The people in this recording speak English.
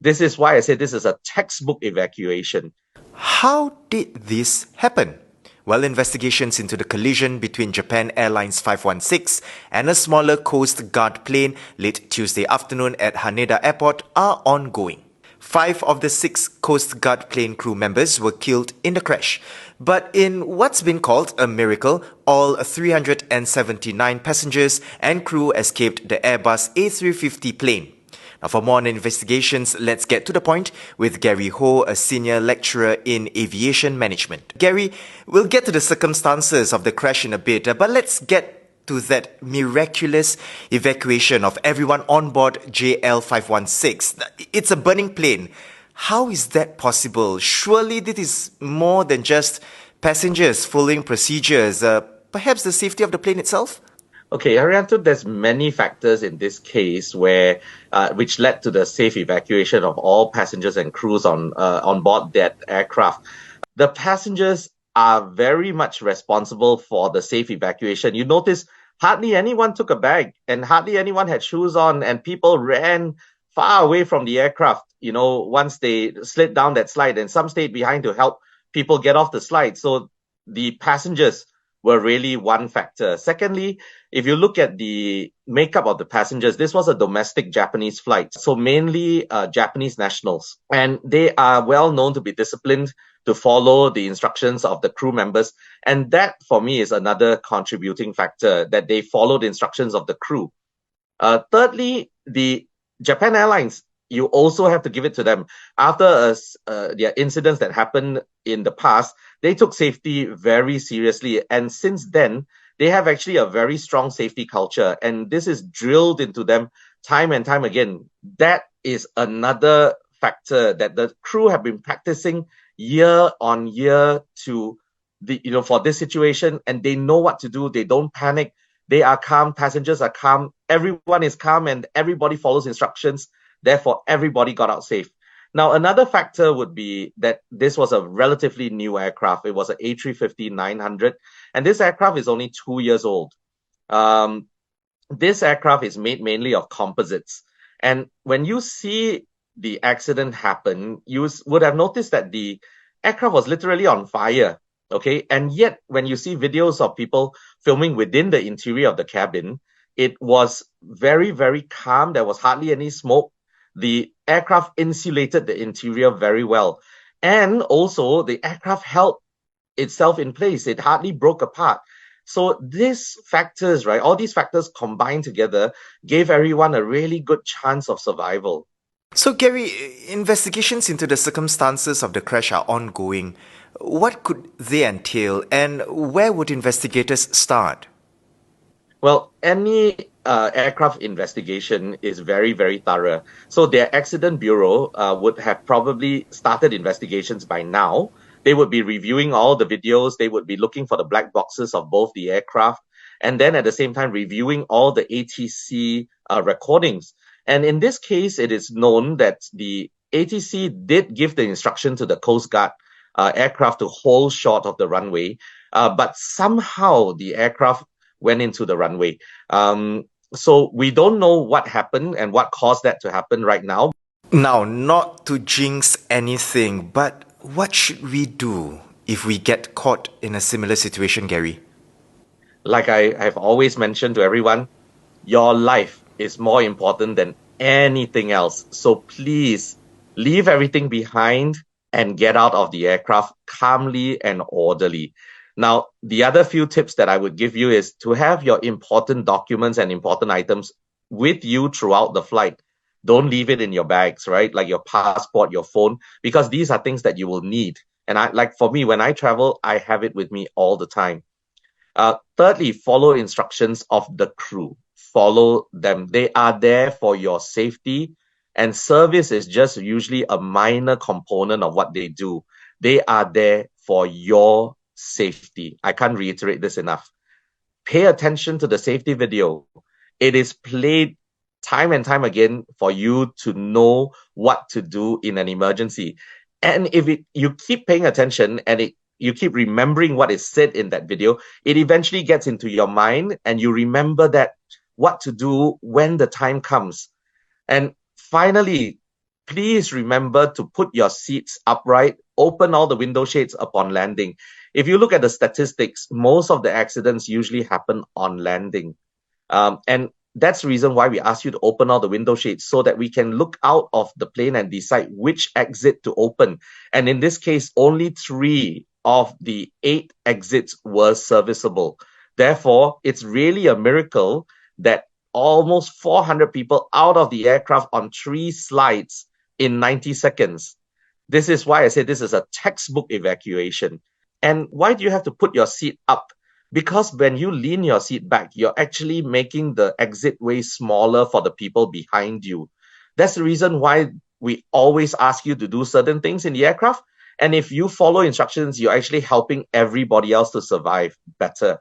This is why I say this is a textbook evacuation. How did this happen? Well, investigations into the collision between Japan Airlines 516 and a smaller Coast Guard plane late Tuesday afternoon at Haneda Airport are ongoing. 5 of the 6 Coast Guard plane crew members were killed in the crash. But in what's been called a miracle, all 379 passengers and crew escaped the Airbus A350 plane. Now, for more on investigations, let's get to the point with Gary Ho, a senior lecturer in aviation management. Gary, we'll get to the circumstances of the crash in a bit, but let's get to that miraculous evacuation of everyone on board JL516. It's a burning plane. How is that possible? Surely this is more than just passengers following procedures. Perhaps the safety of the plane itself? Okay, Arianto, there's many factors in this case where which led to the safe evacuation of all passengers and crews on board that aircraft. The passengers are very much responsible for the safe evacuation. You notice hardly anyone took a bag and hardly anyone had shoes on, and people ran far away from the aircraft, once they slid down that slide, and some stayed behind to help people get off the slide. So the passengers were really one factor. Secondly, if you look at the makeup of the passengers, this was a domestic Japanese flight, so mainly Japanese nationals. And they are well known to be disciplined, to follow the instructions of the crew members. And that, for me, is another contributing factor, that they followed the instructions of the crew. Thirdly, the Japan Airlines, you also have to give it to them. After their incidents that happened in the past, they took safety very seriously. And since then, they have actually a very strong safety culture. And this is drilled into them time and time again. That is another factor that the crew have been practicing year on year for this situation. And they know what to do. They don't panic. They are calm. Passengers are calm. Everyone is calm and everybody follows instructions. Therefore, everybody got out safe. Now, another factor would be that this was a relatively new aircraft. It was an A350-900, and this aircraft is only 2 years old. This aircraft is made mainly of composites. And when you see the accident happen, you would have noticed that the aircraft was literally on fire. Okay. And yet, when you see videos of people filming within the interior of the cabin, it was very, very calm. There was hardly any smoke. The aircraft insulated the interior very well. And also, the aircraft held itself in place. It hardly broke apart. So these factors, right, all these factors combined together gave everyone a really good chance of survival. So, Gary, investigations into the circumstances of the crash are ongoing. What could they entail, and where would investigators start? Well, any aircraft investigation is very, very thorough. So their accident bureau would have probably started investigations by now. They would be reviewing all the videos. They would be looking for the black boxes of both the aircraft, and then at the same time reviewing all the ATC recordings. And in this case, it is known that the ATC did give the instruction to the Coast Guard aircraft to hold short of the runway, but somehow the aircraft went into the runway. So we don't know what happened and what caused that to happen right now. Now, not to jinx anything, but what should we do if we get caught in a similar situation, Gary? Like I have always mentioned to everyone, your life is more important than anything else. So please leave everything behind and get out of the aircraft calmly and orderly. Now, the other few tips that I would give you is to have your important documents and important items with you throughout the flight. Don't leave it in your bags, right? Like your passport, your phone, because these are things that you will need. And for me, when I travel, I have it with me all the time. Thirdly, follow instructions of the crew. Follow them. They are there for your safety, and service is just usually a minor component of what they do. They are there for your safety. I can't reiterate this enough. Pay attention to the safety video. It is played time and time again for you to know what to do in an emergency. And if you keep paying attention and you keep remembering what is said in that video, it eventually gets into your mind and you remember that what to do when the time comes. And finally, please remember to put your seats upright, open all the window shades upon landing. If you look at the statistics, most of the accidents usually happen on landing. And that's the reason why we ask you to open all the window shades so that we can look out of the plane and decide which exit to open. And in this case, only 3 of the 8 exits were serviceable. Therefore, it's really a miracle that almost 400 people out of the aircraft on 3 slides in 90 seconds. This is why I say this is a textbook evacuation. And why do you have to put your seat up? Because when you lean your seat back, you're actually making the exit way smaller for the people behind you. That's the reason why we always ask you to do certain things in the aircraft. And if you follow instructions, you're actually helping everybody else to survive better.